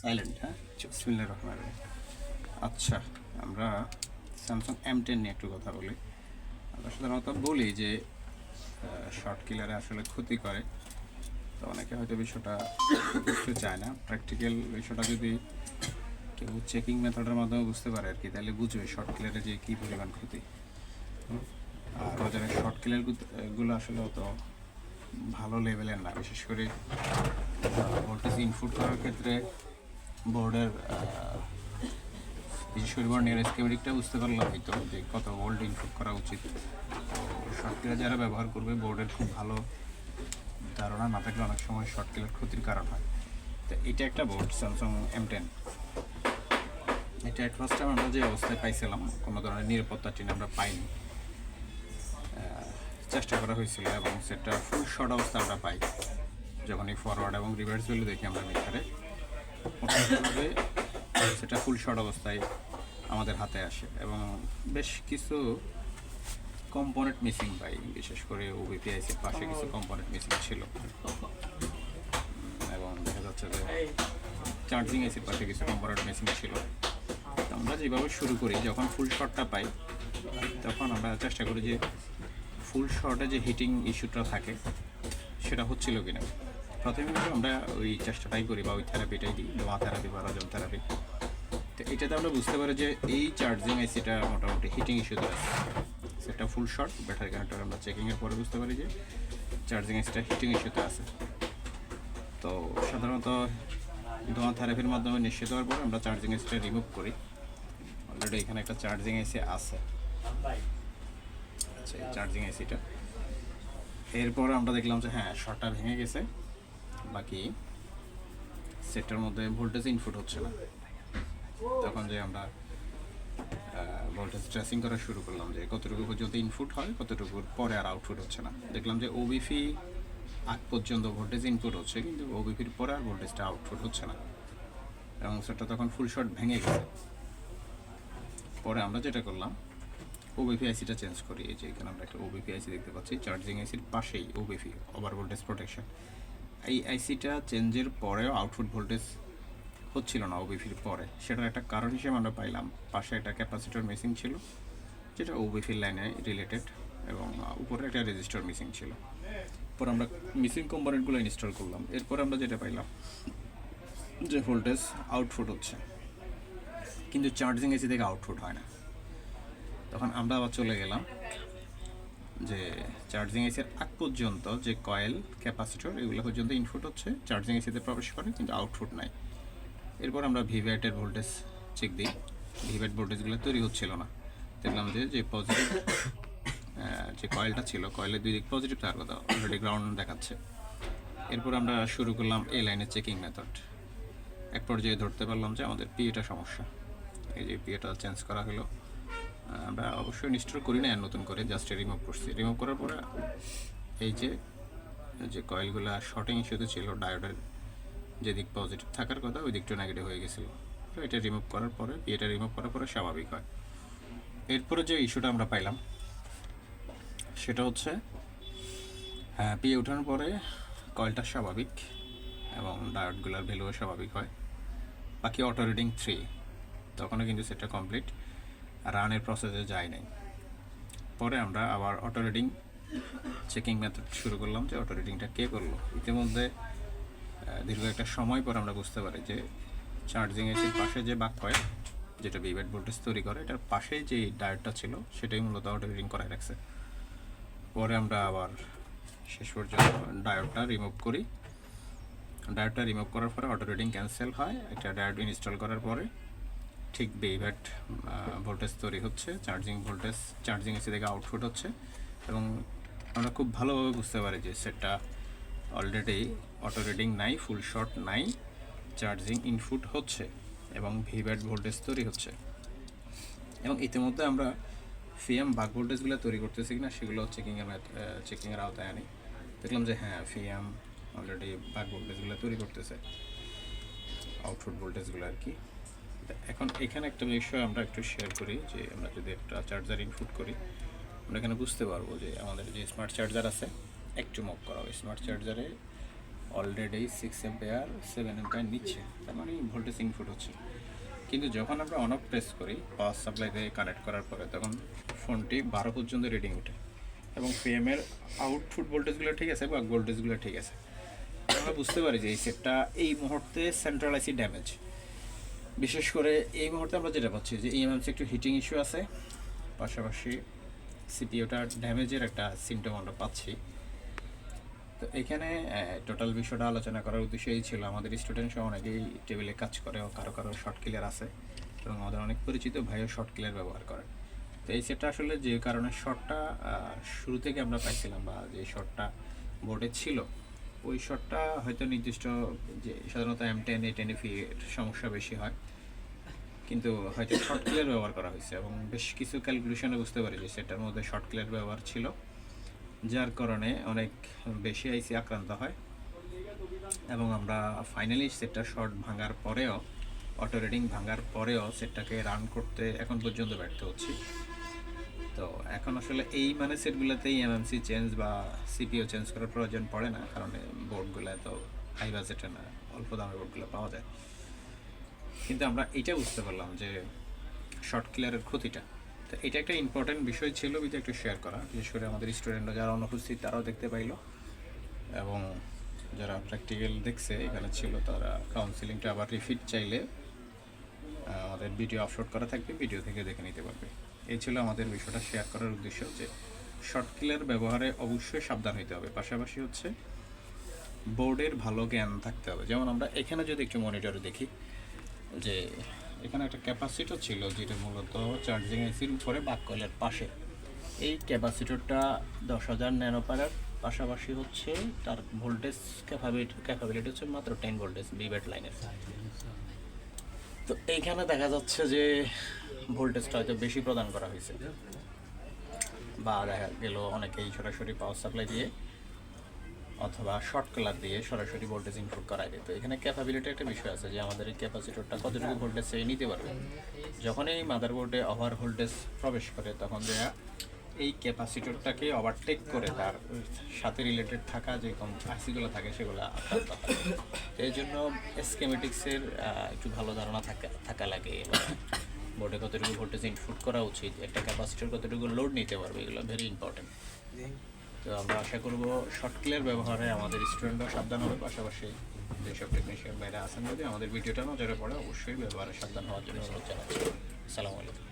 Silent, হ্যাঁ। বিসমিল্লাহির রহমানির রহিম। আচ্ছা, আমরা স্যামসাং M10 নিয়ে একটু কথা বলি। আমরা সাধারণত বলি যে শর্ট কিলারে আসলে ক্ষতি করে, তো অনেকে হয়তো বিষয়টা বুঝতে চায় না। প্র্যাকটিক্যাল বিষয়টা যদি কেউ চেকিং মেথডের মাধ্যমে বুঝতে পারে আর কি, তাহলে বুঝবে শর্ট কিলারে যে কী পরিমাণ ক্ষতি। আর বাজারে শর্ট কিলারগুলো আসলে অত ভালো লেভেলের না, বিশেষ করে ভোল্টেজ ইনপুট করার ক্ষেত্রে বোর্ডের বিশেষ করে বোর্ডের স্কিমেটিকটা বুঝতে পারলাম হয়তো যে কত ভোল্ট ইনপুট করা উচিত। তো শর্ট কিলার যারা ব্যবহার করবে বোর্ডের খুব ভালো ধারণা না থাকলে অনেক সময় শর্ট কিলার ক্ষতির কারণ হয়। তো এটা একটা বোর্ড স্যামসাং M10। এটা এট ফার্স্ট টাইম আমরা যে অবস্থায় পাইছিলাম, কোনো ধরনের নিরাপত্তা টিন আমরা পাইনি, চেষ্টা করা হয়েছিল এবং সেটা ফুল শর্ট অবস্থা আমরা পাই। যখনই ফরওয়ার্ড এবং রিভার্স ভ্যালু দেখি আমরা মিটারে, মোটামুটিভাবে সেটা ফুল শর্ট অবস্থায় আমাদের হাতে আসে এবং বেশ কিছু কম্পোনেন্ট মিসিং পাই, বিশেষ করে ওবিপিআইসির পাশে কিছু কম্পোনেন্ট মিসিং ছিল এবং দেখা যাচ্ছে যে চার্জিং আইসির পাশে কিছু কম্পোনেন্ট মিসিং ছিল। তো আমরা যেভাবে শুরু করি, যখন ফুল শর্টটা পাই তখন আমরা চেষ্টা করি যে ফুল শর্টে যে হিটিং ইস্যুটা থাকে সেটা হচ্ছিল কিনা। প্রথমে কিন্তু আমরা ওই চেষ্টাটাই করি বা ওই থেরাপিটাই দিই, ধোঁয়া থেরাপি বা রজম থেরাপি। তো এটাতে আমরা বুঝতে পারি যে এই চার্জিং আইসিটা মোটামুটি হিটিং ইস্যুতে আছে, সেটা ফুল শর্ট। ব্যাটারি কানেক্টর আমরা চেকিংয়ের পরে বুঝতে পারি যে চার্জিং আইসিটা হিটিং ইস্যুতে আছে। তো সাধারণত ধোঁয়া থেরাপির মাধ্যমে নিশ্চিত হওয়ার পরে আমরা চার্জিং আইসিটা রিমুভ করি। অলরেডি এখানে একটা চার্জিং আইসি আছে, আচ্ছা এই চার্জিং আইসিটা। এরপরে আমরা দেখলাম যে হ্যাঁ, শর্টটা ভেঙে গেছে, বাকি সেটার মধ্যে ভোল্টেজ ইনপুট হচ্ছে না। তখন যে আমরা ভোল্টেজ ট্রেসিং করা শুরু করলাম যে কতটুকু পর্যন্ত ইনপুট হয়, কতটুকুর পরে আর আউটপুট হচ্ছে না। দেখলাম যে ওবিপি আগ পর্যন্ত ভোল্টেজ ইনপুট হচ্ছে, কিন্তু ওবিপির পরে আর ভোল্টেজটা আউটপুট হচ্ছে না এবং সেটা তখন ফুল শর্ট ভেঙে গেছে। পরে আমরা যেটা করলাম, ওবিপি আইসিটা চেঞ্জ করি। এই যে এখানে আমরা একটা ওবিপি আইসি দেখতে পাচ্ছি, চার্জিং আইসির পাশেই ওবিপি, ওভার ভোল্টেজ প্রোটেকশন। এই আইসিটা চেঞ্জের পরেও আউটপুট ভোল্টেজ হচ্ছিল না ওবিপির পরে। সেটার একটা কারণ হিসেবে আমরা পাইলাম পাশে একটা ক্যাপাসিটর মিসিং ছিল, যেটা ওবিপির লাইনে রিলেটেড, এবং উপরে একটা রেজিস্টার মিসিং ছিল। পর আমরা মিসিং কম্পোনেন্টগুলো ইনস্টল করলাম। এরপর আমরা যেটা পাইলাম যে ভোল্টেজ আউটপুট হচ্ছে, কিন্তু চার্জিং এসি থেকে আউটপুট হয় না। তখন আমরা আবার চলে গেলাম যে চার্জিং এসির আগ পর্যন্ত যে কয়েল, ক্যাপাসিটর, এগুলো পর্যন্ত ইনপুট হচ্ছে, চার্জিং এসিতে প্রবেশ করে, কিন্তু আউটপুট নাই। এরপর আমরা ভিভ্যাটের ভোল্টেজ চেক দিই, ভিভ্যাট ভোল্টেজগুলো তৈরি হচ্ছিল না। দেখলাম যে পজিটিভ যে কয়েলটা ছিল, কয়েলের দুই দিক পজিটিভ থাকার কথা, অলরেডি গ্রাউন্ড দেখাচ্ছে। এরপর আমরা শুরু করলাম এই লাইনের চেকিং মেথড। এক পর্যায়ে ধরতে পারলাম যে আমাদের পিএটা সমস্যা। এই যে পিএটা চেঞ্জ করা হলো, আমরা অবশ্যই ইনস্টল করি না, নতুন করে জাস্ট রিমুভ করছি। রিমুভ করার পরে এই যে কয়েলগুলো শর্টিং ইস্যুতে ছিল, ডায়োডের যে দিক পজিটিভ থাকার কথা ওই দিকটা নেগেটিভ হয়ে গেছিলো। তো এটা রিমুভ করার পরে, পিএটা রিমুভ করার পরে স্বাভাবিক হয়। এরপরে যে ইস্যুটা আমরা পাইলাম সেটা হচ্ছে পিএ ওঠানোর পরে কয়েলটা স্বাভাবিক এবং ডায়োডগুলোর ভ্যালুও স্বাভাবিক হয়। বাকি অটো রিডিং 3, তখনও কিন্তু সেটা কমপ্লিট রানের প্রসেসে যায় নাই। পরে আমরা আবার অটো রিডিং চেকিং মেথড শুরু করলাম যে অটো রিডিংটা কে করলো। ইতিমধ্যে দীর্ঘ একটা সময় পর আমরা বুঝতে পারি যে চার্জিং এসির পাশে যে বাক কয়েল, যেটা ভিভ্যাট ভোল্টেজ তৈরি করে, এটার পাশে যে ডায়োডটা ছিল সেটাই মূলত অটো রিডিং করায় রাখছে। পরে আমরা আবার শেষ পর্যন্ত ডায়োডটা রিমুভ করি। ডায়োডটা রিমুভ করার পরে অটো রিডিং ক্যান্সেল হয়। একটা ডায়োড ইনস্টল করার পরে ঠিক ভিভ্যাট ভোল্টেজ তৈরি হচ্ছে, চার্জিং এসি থেকে আউটপুট হচ্ছে এবং আমরা খুব ভালোভাবে বুঝতে পারি যে সেটা অলরেডি অটো রিডিং নাই, ফুল শর্ট নাই, চার্জিং ইনপুট হচ্ছে এবং ভিভ্যাট ভোল্টেজ তৈরি হচ্ছে। এবং ইতিমধ্যে আমরা ফিএম বাক ভোল্টেজগুলো তৈরি করতেছি কিনা সেগুলো চেকিংয়ের আওতায় আনি। দেখলাম যে হ্যাঁ, ফিএম অলরেডি বাক ভোল্টেজগুলো তৈরি করতেছে, আউটপুট ভোল্টেজগুলো আর কি। এখন এখানে একটা বিষয় আমরা একটু শেয়ার করি যে আমরা যদি একটা চার্জার ইনপুট করি, আমরা এখানে বুঝতে পারবো যে আমাদের যে স্মার্ট চার্জার আছে একটু মুভ করা হয়। স্মার্ট চার্জারে অলরেডি 6 অ্যাম্পিয়ার 7 অ্যাম্পিয়ার নিচ্ছে, তার মানে ভোল্টেজ ইনপুট হচ্ছে। কিন্তু যখন আমরা অন অফ প্রেস করি পাওয়ার সাপ্লাইতে কানেক্ট করার পরে, তখন ফোনটি 12 পর্যন্ত রিডিং ওঠে এবং পিএমের আউটপুট ভোল্টেজগুলো ঠিক আছে, বাক ভোল্টেজগুলো ঠিক আছে। আমরা বুঝতে পারি যে এই সেটটা এই মুহূর্তে সেন্ট্রাল আইসি ড্যামেজ। বিশেষ করে এই মুহূর্তে আমরা যেটা পাচ্ছি যে ইএমএমসি একটু হিটিং ইস্যু আছে, পাশাপাশি সিপিইউটা ড্যামেজের একটা সিমটম আমরা পাচ্ছি। তো এখানে টোটাল বিষয়টা আলোচনা করার উদ্দেশ্য এই ছিল, আমাদের স্টুডেন্ট সহ অনেকেই টেবিলে কাজ করে ও কারো কারো শর্ট ক্লিয়ার আছে এবং আমাদের অনেক পরিচিত ভাইও শর্ট ক্লিয়ার ব্যবহার করে। তো এই সেটটা আসলে যে কারণে শর্টটা শুরু থেকে আমরা পাইছিলাম বা যে শর্টটা বোর্ডে ছিল, ওই শর্টটা হয়তো নির্দিষ্ট যে সাধারণত M10 A10 এর সমস্যা বেশি হয়, কিন্তু হয়তো শর্ট ক্লিয়ার ব্যবহার করা হয়েছে এবং বেশ কিছু ক্যালকুলেশনে বুঝতে পারি যে সেটার মধ্যে শর্ট ক্লিয়ার ব্যবহার ছিল, যার কারণে অনেক বেশি আইসি আক্রান্ত হয় এবং আমরা ফাইনালি সেটটা শর্ট ভাঙার পরেও, অটো রেডিং ভাঙার পরেও সেটটাকে রান করতে এখন পর্যন্ত ব্যর্থ হচ্ছি। তো এখন আসলে এই মানে সেটগুলোতেই এমএমসি চেঞ্জ বা সিপিও চেঞ্জ করার প্রয়োজন পড়ে না, কারণ বোর্ডগুলো তো হাই বাজেটে না, অল্প দামের বোর্ডগুলো পাওয়া যায়। কিন্তু আমরা এটা বুঝতে পারলাম যে শর্ট ক্লিয়ারের ক্ষতিটা, তো এটা একটা ইম্পর্টেন্ট বিষয় ছিল, বিধে একটু শেয়ার করা, বিশেষ করে আমাদের স্টুডেন্টরা যারা অনুপস্থিত তারাও দেখতে পাইলো এবং যারা প্র্যাকটিক্যাল দেখছে এখানে ছিল তারা কাউন্সিলিংটা আবার রিপিট চাইলে আমাদের ভিডিও আপলোড করা থাকবে, ভিডিও থেকে দেখে নিতে পারবে। এই ছিল আমাদের বিষয়টা শেয়ার করার উদ্দেশ্য, যে শর্ট ক্লিয়ার ব্যবহারে অবশ্যই সাবধান হইতে হবে, পাশাপাশি হচ্ছে বোর্ডের ভালো জ্ঞান থাকতে হবে। যেমন আমরা এখানে যদি একটু মনিটরে দেখি যে এখানে একটা ক্যাপাসিটর ছিল যেটা মূলত চার্জিং আইসির উপরে বাককয়েলের পাশে। এই ক্যাপাসিটরটা 10,000 ন্যানোফ্যারাড, পাশাপাশি হচ্ছে তার ভোল্টেজ ক্যাপাবিলিটি হচ্ছে মাত্র 10 ভোল্টেজ বিবেট লাইনের। তো এইখানে দেখা যাচ্ছে যে ভোল্টেজটা হয়তো বেশি প্রদান করা হয়েছে, বা দেখা গেল অনেকেই সরাসরি পাওয়ার সাপ্লাই দিয়ে অথবা শর্ট কালার দিয়ে সরাসরি ভোল্টেজ ইনপুট করায় দেয়। তো এখানে ক্যাপাবিলিটি একটা বিষয় আছে যে আমাদের এই ক্যাপাসিটরটা কতটুকু ভোল্টেজ সে নিতে পারবে। যখন এই মাদারবোর্ডে ওভার ভোল্টেজ প্রবেশ করে তখন দেয়া এই ক্যাপাসিটরটাকে ওভারটেক করে তার সাথে রিলেটেড থাকা যে আইসিগুলো থাকে সেগুলো আক্রান্ত হয়। তো এই জন্য স্কেমেটিক্সের একটু ভালো ধারণা থাকা লাগে, বা বোর্ডে কতটুকু ভোল্টেজ ইনপুট করা উচিত, একটা ক্যাপাসিটর কতটুকু লোড নিতে পারবে, এগুলো ভেরি ইম্পর্টেন্ট। তো আমরা আশা করব শর্ট ক্লিয়ার ব্যবহারে আমাদের স্টুডেন্টরা সাবধান হবে, পাশাপাশি যেসব টেকনিশিয়ান বাইরে আসেন যদি আমাদের ভিডিওটা নজরে পড়ে অবশ্যই ব্যবহারে সাবধান হওয়ার জন্য অনুরোধ জানাচ্ছি। আসসালামু আলাইকুম।